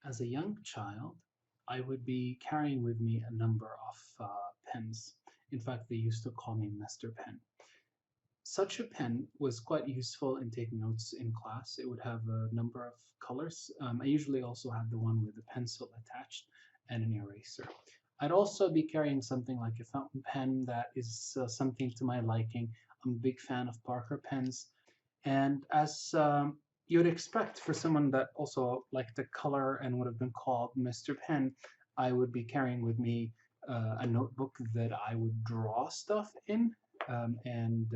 As a young child, I would be carrying with me a number of pens. In fact, they used to call me Mr. Pen. Such a pen was quite useful in taking notes in class. It would have a number of colors. I usually also had the one with a pencil attached and an eraser. I'd also be carrying something like a fountain pen that is something to my liking. I'm a big fan of Parker pens. And as you'd expect for someone that also liked the color and would have been called Mr. Pen, I would be carrying with me a notebook that I would draw stuff in, and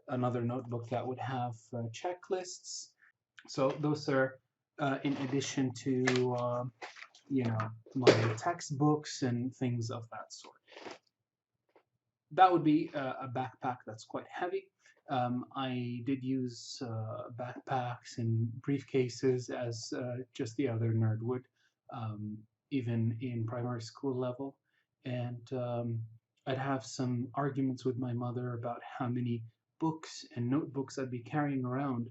another notebook that would have checklists. So those are in addition to you know my textbooks and things of that sort. That would be a backpack that's quite heavy. I did use backpacks and briefcases as just the other nerd would, um, even in primary school level. And I'd have some arguments with my mother about how many books and notebooks I'd be carrying around.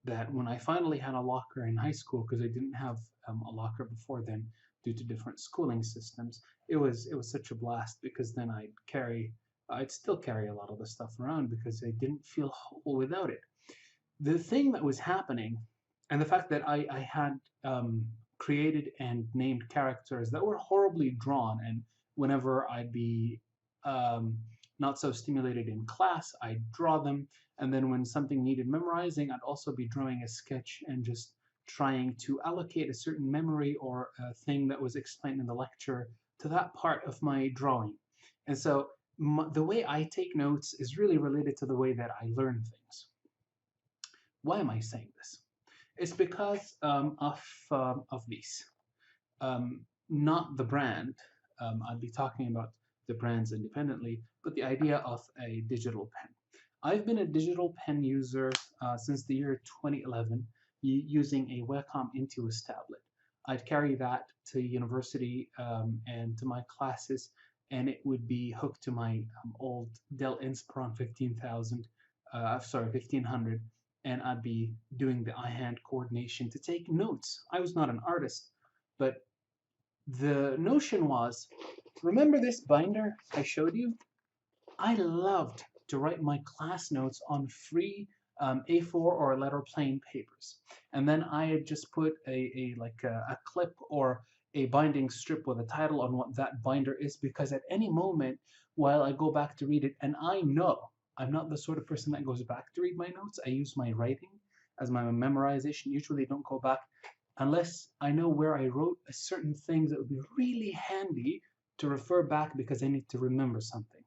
That when I finally had a locker in high school, because I didn't have a locker before then due to different schooling systems, it was such a blast because then I'd still carry a lot of the stuff around because I didn't feel whole without it. The thing that was happening, and the fact that I had created and named characters that were horribly drawn, and whenever I'd be um, not so stimulated in class, I'd draw them, and then when something needed memorizing, I'd also be drawing a sketch and just trying to allocate a certain memory or a thing that was explained in the lecture to that part of my drawing. And so the way I take notes is really related to the way that I learn things. Why am I saying this? It's because of these, not the brand. I'll be talking about the brands independently, but the idea of a digital pen. I've been a digital pen user since the year 2011, using a Wacom Intuos tablet. I'd carry that to university and to my classes, and it would be hooked to my old Dell Inspiron 15,000, sorry, 1500, and I'd be doing the eye-hand coordination to take notes. I was not an artist, but the notion was, remember this binder I showed you? I loved to write my class notes on free A4 or letter plane papers. And then I had just put a clip or a binding strip with a title on what that binder is, because at any moment while I go back to read it, and I know I'm not the sort of person that goes back to read my notes. I use my writing as my memorization. Usually don't go back unless I know where I wrote a certain thing that would be really handy to refer back because I need to remember something.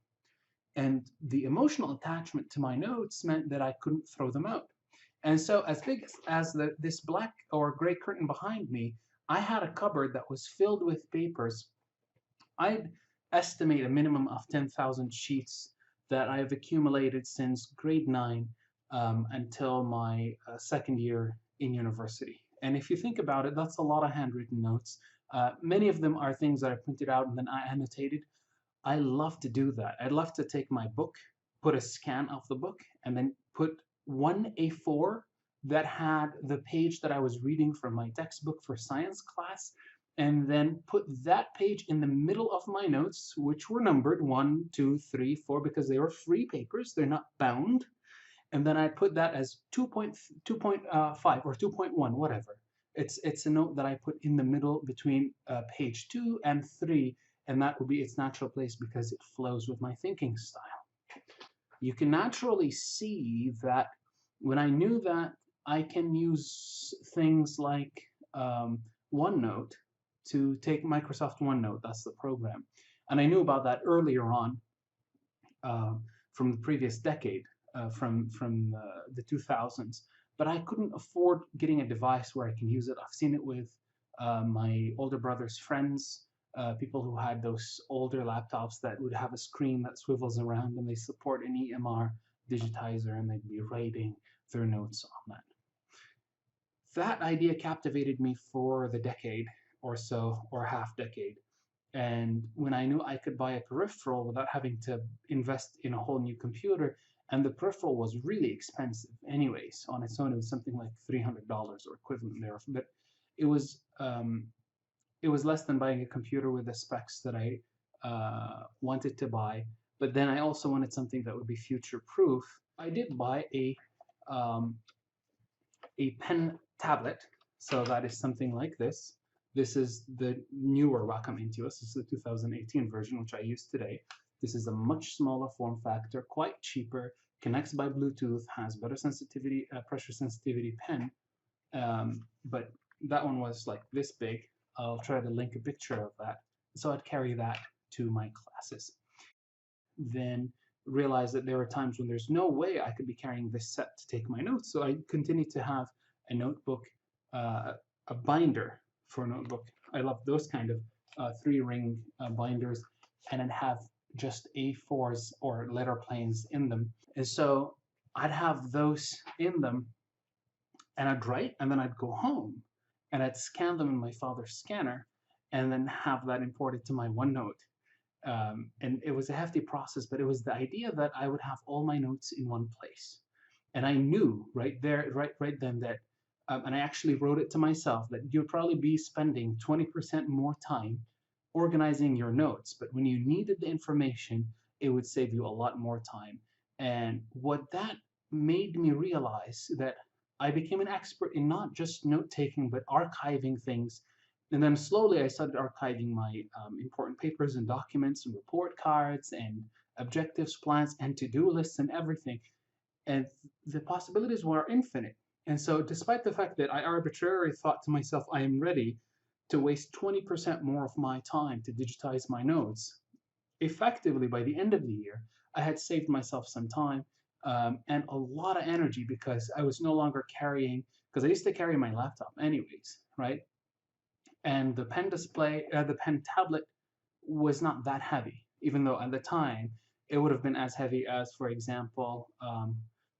And the emotional attachment to my notes meant that I couldn't throw them out. And so, as big as this black or gray curtain behind me, I had a cupboard that was filled with papers. I'd estimate a minimum of 10,000 sheets that I've accumulated since grade 9 until my second year in university. And if you think about it, that's a lot of handwritten notes. Many of them are things that I printed out and then I annotated. I love to do that. I'd love to take my book, put a scan of the book, and then put one A4 that had the page that I was reading from my textbook for science class, and then put that page in the middle of my notes, which were numbered 1, 2, 3, 4, because they were free papers, they're not bound. And then I'd put that as 2.5 or 2.1, whatever. It's a note that I put in the middle between page 2 and 3, and that would be its natural place because it flows with my thinking style. You can naturally see that when I knew that I can use things like OneNote to take Microsoft OneNote, that's the program. And I knew about that earlier on uh, from the previous decade, from the 2000s, but I couldn't afford getting a device where I can use it. I've seen it with my older brother's friends, people who had those older laptops that would have a screen that swivels around and they support an EMR digitizer and they'd be writing their notes on that. That idea captivated me for the decade or so, or half decade. And when I knew I could buy a peripheral without having to invest in a whole new computer, and the peripheral was really expensive anyways, on its own, it was something like $300 or equivalent there. But it was um, it was less than buying a computer with the specs that I wanted to buy. But then I also wanted something that would be future proof. I did buy um, a pen tablet. So that is something like this. This is the newer Wacom Intuos. This is the 2018 version, which I use today. This is a much smaller form factor, quite cheaper, connects by Bluetooth, has better sensitivity, pressure sensitivity pen. But that one was like this big. I'll try to link a picture of that. So I'd carry that to my classes. Then realized that there were times when there's no way I could be carrying this set to take my notes. So I continued to have a notebook, a binder for a notebook. I love those kind of three-ring binders, and then have just A4s or letter planes in them. And so I'd have those in them, and I'd write, and then I'd go home, and I'd scan them in my father's scanner, and then have that imported to my OneNote. And it was a hefty process, but it was the idea that I would have all my notes in one place. And I knew right there, right then that, and I actually wrote it to myself, that you'd probably be spending 20% more time organizing your notes, but when you needed the information, it would save you a lot more time. And what that made me realize that I became an expert in not just note taking, but archiving things. And then slowly I started archiving my important papers and documents and report cards and objectives, plans, and to-do lists and everything. And the possibilities were infinite. And so, despite the fact that I arbitrarily thought to myself, I am ready to waste 20% more of my time to digitize my notes, effectively by the end of the year, I had saved myself some time and a lot of energy because I was no longer carrying, because I used to carry my laptop anyways, right? And the pen display, the pen tablet was not that heavy, even though at the time it would have been as heavy as, for example,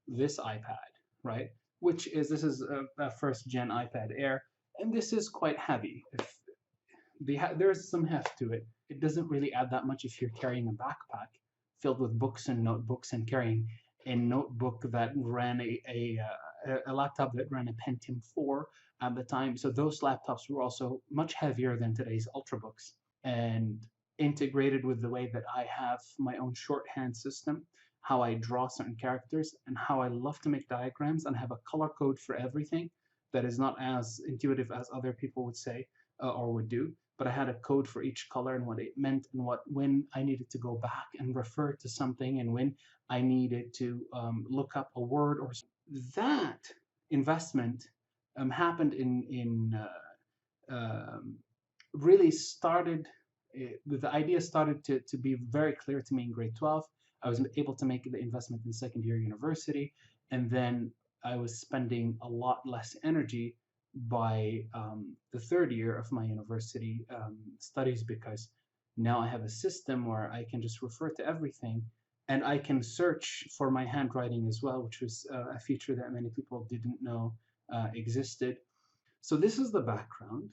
this iPad, right? Which is this is a first gen iPad Air, and this is quite heavy. If there's some heft to it. It doesn't really add that much if you're carrying a backpack filled with books and notebooks and carrying a notebook that ran a laptop that ran a Pentium 4 at the time. So those laptops were also much heavier than today's Ultrabooks, and integrated with the way that I have my own shorthand system, how I draw certain characters, and how I love to make diagrams and have a color code for everything that is not as intuitive as other people would say or would do. But I had a code for each color and what it meant, and what when I needed to go back and refer to something, and when I needed to look up a word or that investment happened in really started, the idea started to be very clear to me in grade 12. I was able to make the investment in second year university, and then I was spending a lot less energy by the third year of my university studies, because now I have a system where I can just refer to everything, and I can search for my handwriting as well, which was a feature that many people didn't know existed. So this is the background.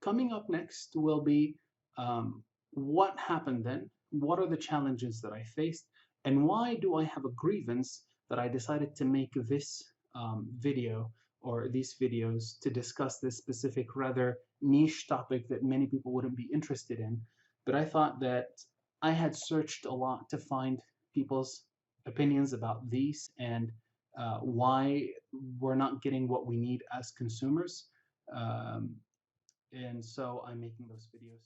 Coming up next will be what happened then, what are the challenges that I faced, and why do I have a grievance that I decided to make this video or these videos to discuss this specific, rather niche topic that many people wouldn't be interested in. But I thought that I had searched a lot to find people's opinions about these, and why we're not getting what we need as consumers. Um, and so I'm making those videos.